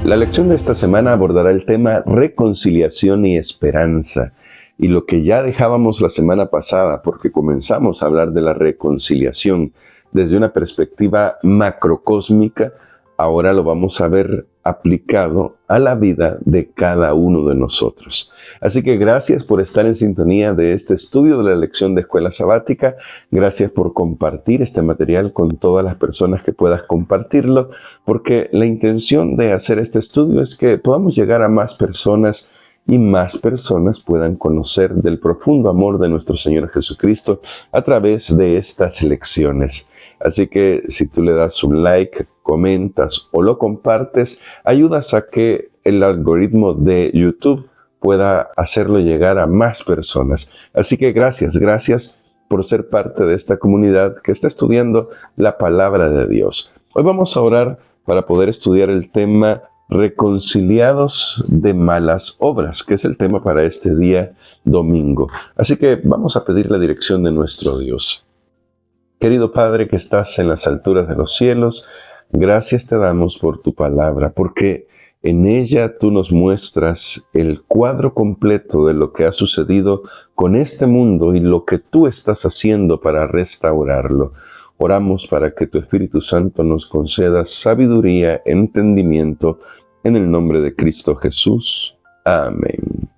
La lección de esta semana abordará el tema reconciliación y esperanza, y lo que ya dejábamos la semana pasada, porque comenzamos a hablar de la reconciliación desde una perspectiva macrocósmica, ahora lo vamos a ver aplicado a la vida de cada uno de nosotros. Así que gracias por estar en sintonía de este estudio de la lección de Escuela Sabática. Gracias por compartir este material con todas las personas que puedas compartirlo, porque la intención de hacer este estudio es que podamos llegar a más personas y más personas puedan conocer del profundo amor de nuestro Señor Jesucristo a través de estas lecciones. Así que si tú le das un like, comentas o lo compartes, ayudas a que el algoritmo de YouTube pueda hacerlo llegar a más personas. Así que gracias por ser parte de esta comunidad que está estudiando la palabra de Dios. Hoy vamos a orar para poder estudiar el tema reconciliados de malas obras, que es el tema para este día domingo. Así que vamos a pedir la dirección de nuestro Dios. Querido Padre que estás en las alturas de los cielos, gracias te damos por tu palabra, porque en ella tú nos muestras el cuadro completo de lo que ha sucedido con este mundo y lo que tú estás haciendo para restaurarlo. Oramos para que tu Espíritu Santo nos conceda sabiduría, entendimiento, en el nombre de Cristo Jesús. Amén.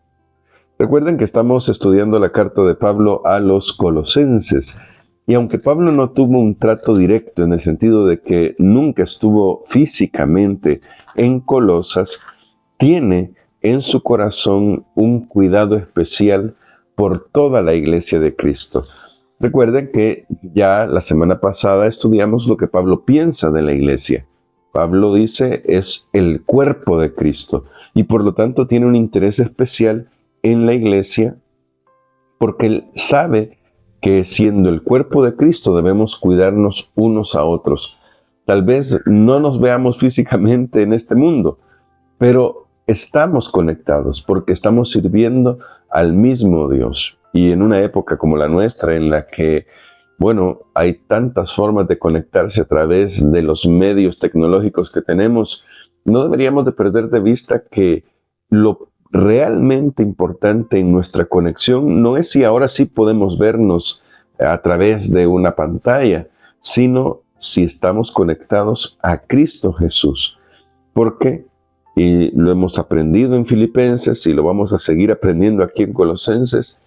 Recuerden que estamos estudiando la carta de Pablo a los Colosenses. Y aunque Pablo no tuvo un trato directo en el sentido de que nunca estuvo físicamente en Colosas, tiene en su corazón un cuidado especial por toda la iglesia de Cristo. Recuerden que ya la semana pasada estudiamos lo que Pablo piensa de la iglesia. Pablo dice es el cuerpo de Cristo y por lo tanto tiene un interés especial en la iglesia porque él sabe que siendo el cuerpo de Cristo debemos cuidarnos unos a otros. Tal vez no nos veamos físicamente en este mundo, pero estamos conectados porque estamos sirviendo al mismo Dios. Y en una época como la nuestra, en la que, hay tantas formas de conectarse a través de los medios tecnológicos que tenemos, no deberíamos de perder de vista que lo realmente importante en nuestra conexión no es si ahora sí podemos vernos a través de una pantalla, sino si estamos conectados a Cristo Jesús. Porque, y lo hemos aprendido en Filipenses y lo vamos a seguir aprendiendo aquí en Colosenses,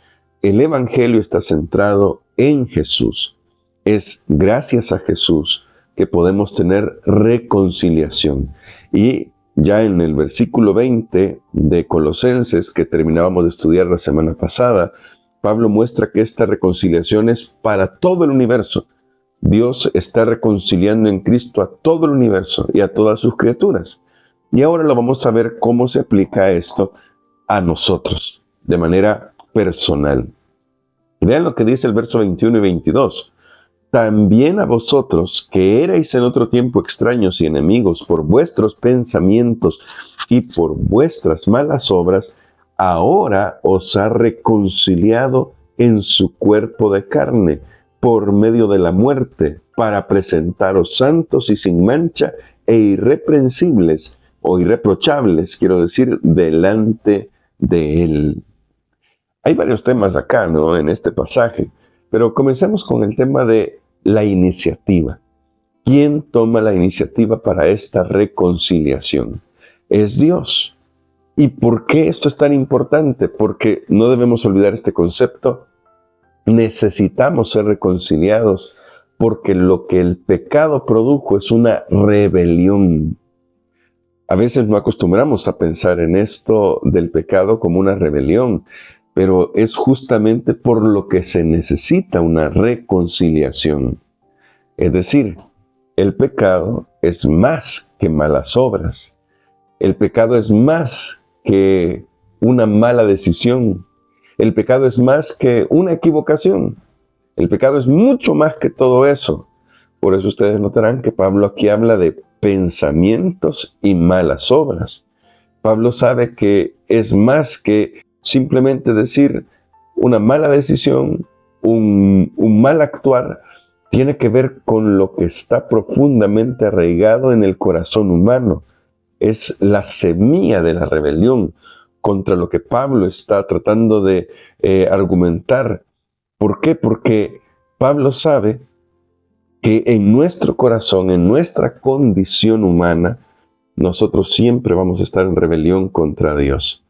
el Evangelio está centrado en Jesús. Es gracias a Jesús que podemos tener reconciliación. Y ya en el versículo 20 de Colosenses, que terminábamos de estudiar la semana pasada, Pablo muestra que esta reconciliación es para todo el universo. Dios está reconciliando en Cristo a todo el universo y a todas sus criaturas. Y ahora lo vamos a ver cómo se aplica esto a nosotros, de manera personal. Y vean lo que dice el verso 21 y 22. También a vosotros, que erais en otro tiempo extraños y enemigos por vuestros pensamientos y por vuestras malas obras, ahora os ha reconciliado en su cuerpo de carne, por medio de la muerte, para presentaros santos y sin mancha e irreprensibles, o irreprochables, quiero decir, delante de Él. Hay varios temas acá, en este pasaje, pero comencemos con el tema de la iniciativa. ¿Quién toma la iniciativa para esta reconciliación? Es Dios. ¿Y por qué esto es tan importante? Porque no debemos olvidar este concepto. Necesitamos ser reconciliados porque lo que el pecado produjo es una rebelión. A veces no acostumbramos a pensar en esto del pecado como una rebelión, pero es justamente por lo que se necesita una reconciliación. Es decir, el pecado es más que malas obras. El pecado es más que una mala decisión. El pecado es más que una equivocación. El pecado es mucho más que todo eso. Por eso ustedes notarán que Pablo aquí habla de pensamientos y malas obras. Pablo sabe que es más que simplemente decir una mala decisión, un mal actuar, tiene que ver con lo que está profundamente arraigado en el corazón humano. Es la semilla de la rebelión contra lo que Pablo está tratando de argumentar. ¿Por qué? Porque Pablo sabe que en nuestro corazón, en nuestra condición humana, nosotros siempre vamos a estar en rebelión contra Dios.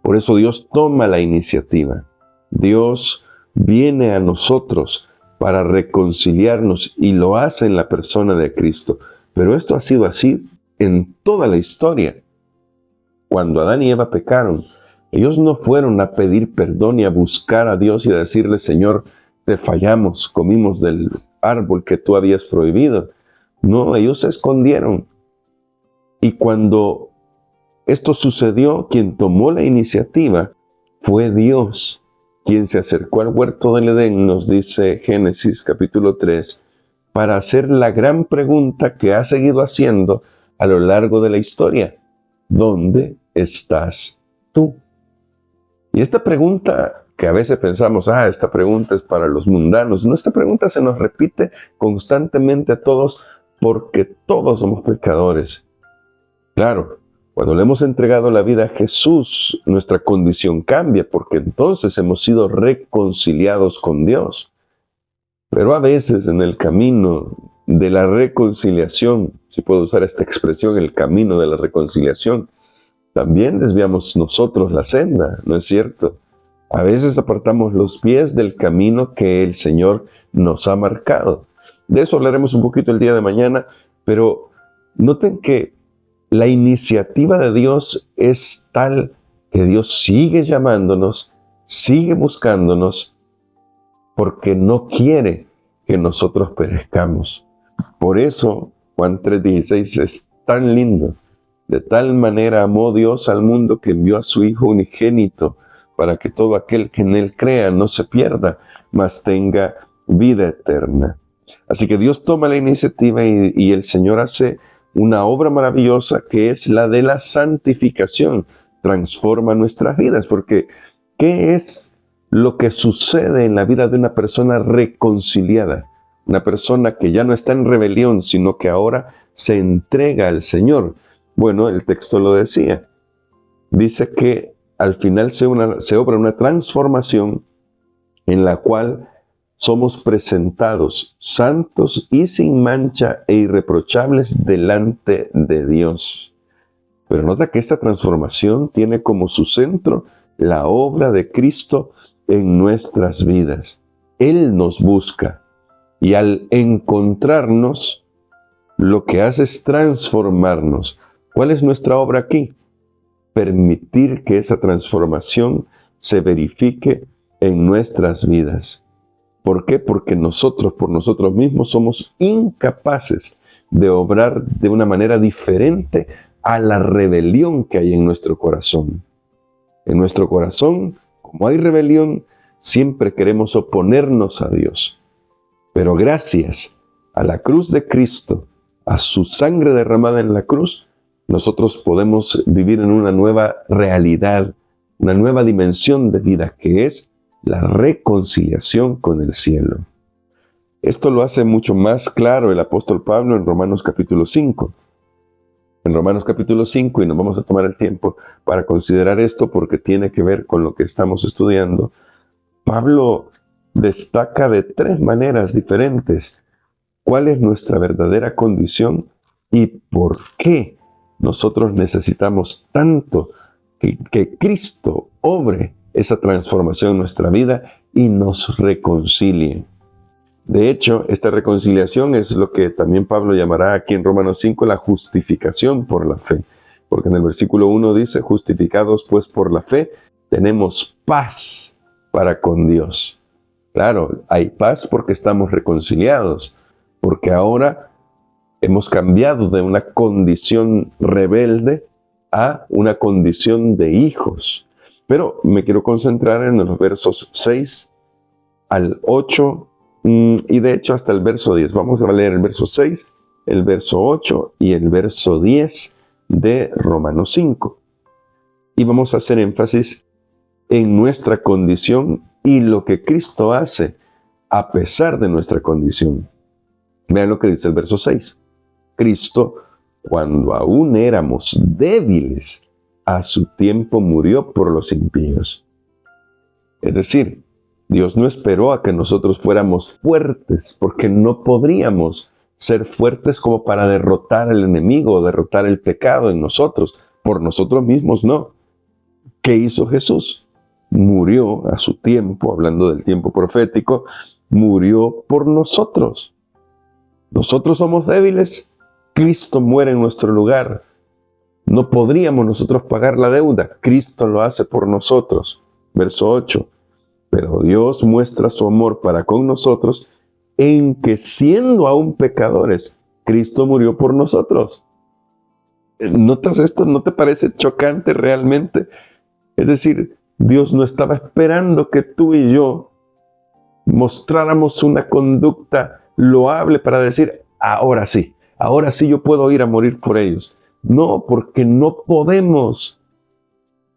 Por eso Dios toma la iniciativa. Dios viene a nosotros para reconciliarnos y lo hace en la persona de Cristo. Pero esto ha sido así en toda la historia. Cuando Adán y Eva pecaron, ellos no fueron a pedir perdón y a buscar a Dios y a decirle: Señor, te fallamos, comimos del árbol que tú habías prohibido. No, ellos se escondieron. Y cuando esto sucedió, quien tomó la iniciativa fue Dios, quien se acercó al huerto del Edén, nos dice Génesis capítulo 3, para hacer la gran pregunta que ha seguido haciendo a lo largo de la historia: ¿dónde estás tú? Y esta pregunta que a veces pensamos, esta pregunta es para los mundanos. No, esta pregunta se nos repite constantemente a todos porque todos somos pecadores. Claro, cuando le hemos entregado la vida a Jesús, nuestra condición cambia porque entonces hemos sido reconciliados con Dios. Pero a veces en el camino de la reconciliación, si puedo usar esta expresión, el camino de la reconciliación, también desviamos nosotros la senda, ¿no es cierto? A veces apartamos los pies del camino que el Señor nos ha marcado. De eso hablaremos un poquito el día de mañana, pero noten que la iniciativa de Dios es tal que Dios sigue llamándonos, sigue buscándonos, porque no quiere que nosotros perezcamos. Por eso Juan 3:16 es tan lindo. De tal manera amó Dios al mundo que envió a su Hijo unigénito, para que todo aquel que en Él crea no se pierda, mas tenga vida eterna. Así que Dios toma la iniciativa y el Señor hace una obra maravillosa que es la de la santificación. Transforma nuestras vidas, porque ¿qué es lo que sucede en la vida de una persona reconciliada? Una persona que ya no está en rebelión, sino que ahora se entrega al Señor. Bueno, el texto lo decía. Dice que al final se obra una transformación en la cual somos presentados santos y sin mancha e irreprochables delante de Dios. Pero nota que esta transformación tiene como su centro la obra de Cristo en nuestras vidas. Él nos busca y al encontrarnos, lo que hace es transformarnos. ¿Cuál es nuestra obra aquí? Permitir que esa transformación se verifique en nuestras vidas. ¿Por qué? Porque nosotros, por nosotros mismos, somos incapaces de obrar de una manera diferente a la rebelión que hay en nuestro corazón. En nuestro corazón, como hay rebelión, siempre queremos oponernos a Dios. Pero gracias a la cruz de Cristo, a su sangre derramada en la cruz, nosotros podemos vivir en una nueva realidad, una nueva dimensión de vida, que es la reconciliación con el cielo. Esto lo hace mucho más claro el apóstol Pablo en Romanos capítulo 5. En Romanos capítulo 5, y nos vamos a tomar el tiempo para considerar esto porque tiene que ver con lo que estamos estudiando, Pablo destaca de tres maneras diferentes cuál es nuestra verdadera condición y por qué nosotros necesitamos tanto que Cristo obre esa transformación en nuestra vida y nos reconcilie. De hecho, esta reconciliación es lo que también Pablo llamará aquí en Romanos 5 la justificación por la fe. Porque en el versículo 1 dice: justificados pues por la fe, tenemos paz para con Dios. Claro, hay paz porque estamos reconciliados, porque ahora hemos cambiado de una condición rebelde a una condición de hijos. Pero me quiero concentrar en los versos 6 al 8 y de hecho hasta el verso 10. Vamos a leer el verso 6, el verso 8 y el verso 10 de Romanos 5. Y vamos a hacer énfasis en nuestra condición y lo que Cristo hace a pesar de nuestra condición. Vean lo que dice el verso 6. Cristo, cuando aún éramos débiles, a su tiempo murió por los impíos. Es decir, Dios no esperó a que nosotros fuéramos fuertes, porque no podríamos ser fuertes como para derrotar al enemigo o derrotar el pecado en nosotros. Por nosotros mismos no. ¿Qué hizo Jesús? Murió a su tiempo, hablando del tiempo profético, murió por nosotros. Nosotros somos débiles, Cristo muere en nuestro lugar. No podríamos nosotros pagar la deuda, Cristo lo hace por nosotros. Verso 8. Pero Dios muestra su amor para con nosotros en que siendo aún pecadores, Cristo murió por nosotros. ¿Notas esto? ¿No te parece chocante realmente? Es decir, Dios no estaba esperando que tú y yo mostráramos una conducta loable para decir, ahora sí yo puedo ir a morir por ellos. No, porque no podemos.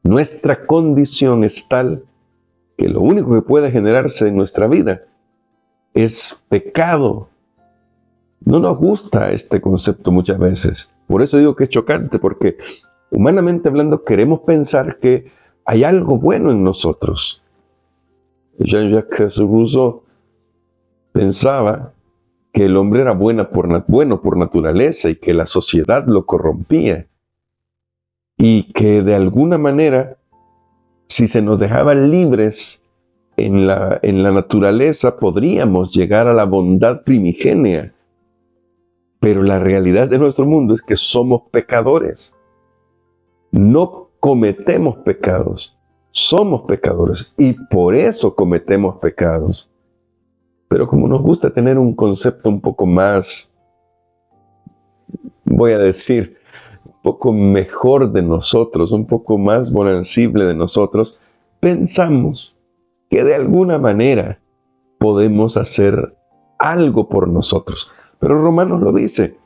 Nuestra condición es tal que lo único que puede generarse en nuestra vida es pecado. No nos gusta este concepto muchas veces. Por eso digo que es chocante, porque humanamente hablando queremos pensar que hay algo bueno en nosotros. Jean-Jacques Rousseau pensaba que el hombre era bueno por naturaleza y que la sociedad lo corrompía. Y que de alguna manera, si se nos dejaba libres en la naturaleza, podríamos llegar a la bondad primigenia. Pero la realidad de nuestro mundo es que somos pecadores. No cometemos pecados, somos pecadores y por eso cometemos pecados. Pero como nos gusta tener un concepto un poco más, voy a decir, un poco mejor de nosotros, un poco más bonancible de nosotros, pensamos que de alguna manera podemos hacer algo por nosotros. Pero Romanos lo dice,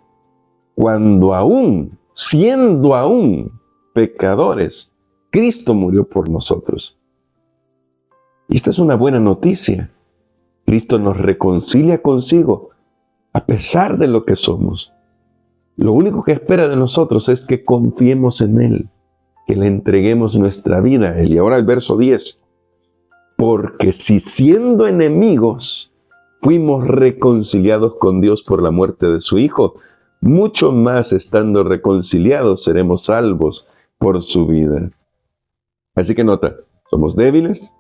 cuando aún, siendo aún pecadores, Cristo murió por nosotros. Y esta es una buena noticia. Cristo nos reconcilia consigo a pesar de lo que somos. Lo único que espera de nosotros es que confiemos en Él, que le entreguemos nuestra vida a Él. Y ahora el verso 10. Porque si siendo enemigos fuimos reconciliados con Dios por la muerte de su Hijo, mucho más estando reconciliados seremos salvos por su vida. Así que nota, somos débiles,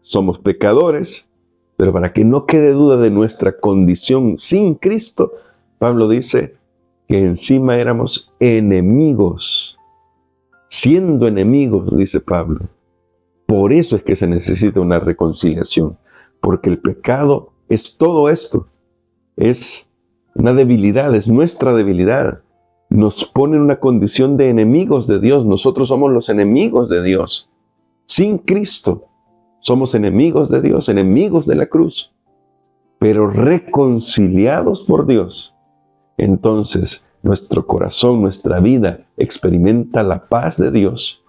somos pecadores, pero para que no quede duda de nuestra condición sin Cristo, Pablo dice que encima éramos enemigos. Siendo enemigos, dice Pablo. Por eso es que se necesita una reconciliación, porque el pecado es todo esto. Es una debilidad, es nuestra debilidad. Nos pone en una condición de enemigos de Dios. Nosotros somos los enemigos de Dios. Sin Cristo somos enemigos de Dios, enemigos de la cruz, pero reconciliados por Dios. Entonces nuestro corazón, nuestra vida experimenta la paz de Dios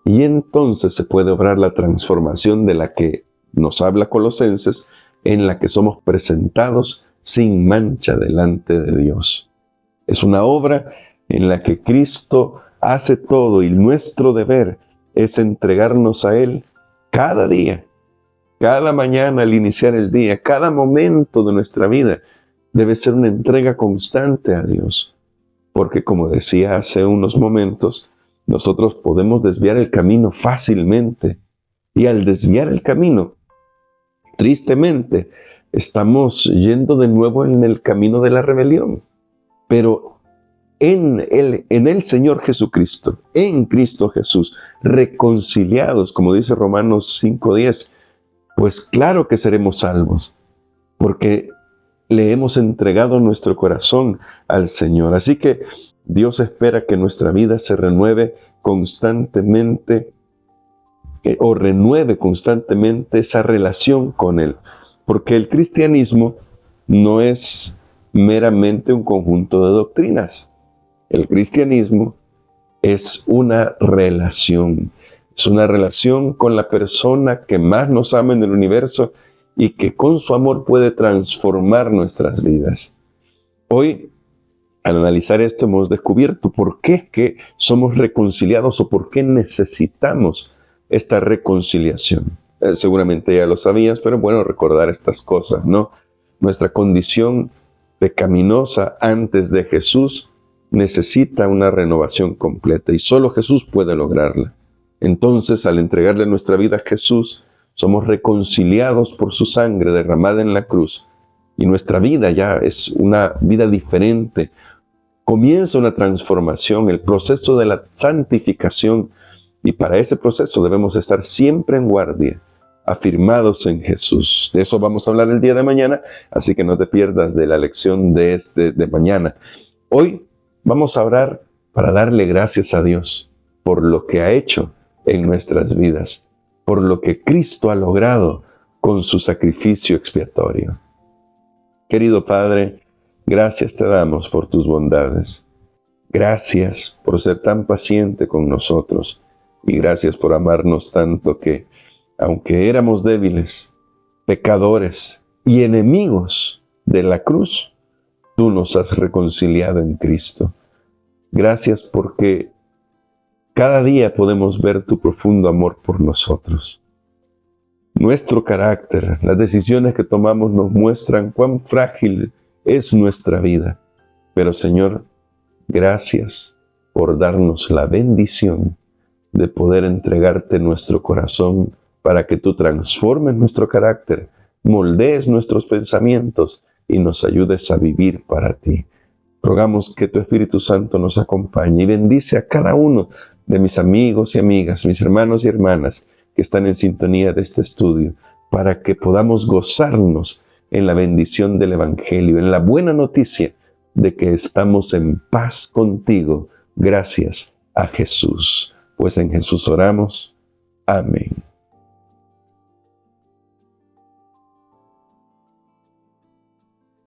y entonces se puede obrar la transformación de la que nos habla Colosenses, en la que somos presentados sin mancha delante de Dios. Es una obra en la que Cristo hace todo y nuestro deber es entregarnos a Él cada día, cada mañana al iniciar el día, cada momento de nuestra vida debe ser una entrega constante a Dios. Porque como decía hace unos momentos, nosotros podemos desviar el camino fácilmente. Y al desviar el camino, tristemente, estamos yendo de nuevo en el camino de la rebelión. Pero en el Señor Jesucristo, en Cristo Jesús, reconciliados, como dice Romanos 5:10, pues claro que seremos salvos, porque le hemos entregado nuestro corazón al Señor. Así que Dios espera que nuestra vida se renueve constantemente, o renueve constantemente esa relación con Él, porque el cristianismo no es meramente un conjunto de doctrinas. El cristianismo es una relación. Es una relación con la persona que más nos ama en el universo y que con su amor puede transformar nuestras vidas. Hoy, al analizar esto, hemos descubierto por qué es que somos reconciliados o por qué necesitamos esta reconciliación. Seguramente ya lo sabías, pero bueno, recordar estas cosas, ¿no? Nuestra condición pecaminosa antes de Jesús necesita una renovación completa y solo Jesús puede lograrla. Entonces, al entregarle nuestra vida a Jesús, somos reconciliados por su sangre derramada en la cruz y nuestra vida ya es una vida diferente. Comienza una transformación, el proceso de la santificación, y para ese proceso debemos estar siempre en guardia, afirmados en Jesús. De eso vamos a hablar el día de mañana, así que no te pierdas de la lección de mañana. Hoy vamos a orar para darle gracias a Dios por lo que ha hecho en nuestras vidas, por lo que Cristo ha logrado con su sacrificio expiatorio. Querido Padre, gracias te damos por tus bondades. Gracias por ser tan paciente con nosotros. Y gracias por amarnos tanto que, aunque éramos débiles, pecadores y enemigos de la cruz, tú nos has reconciliado en Cristo. Gracias porque cada día podemos ver tu profundo amor por nosotros. Nuestro carácter, las decisiones que tomamos nos muestran cuán frágil es nuestra vida. Pero Señor, gracias por darnos la bendición de poder entregarte nuestro corazón para que tú transformes nuestro carácter, moldees nuestros pensamientos y nos ayudes a vivir para ti. Rogamos que tu Espíritu Santo nos acompañe y bendice a cada uno de mis amigos y amigas, mis hermanos y hermanas que están en sintonía de este estudio, para que podamos gozarnos en la bendición del Evangelio, en la buena noticia de que estamos en paz contigo, gracias a Jesús. Pues en Jesús oramos. Amén.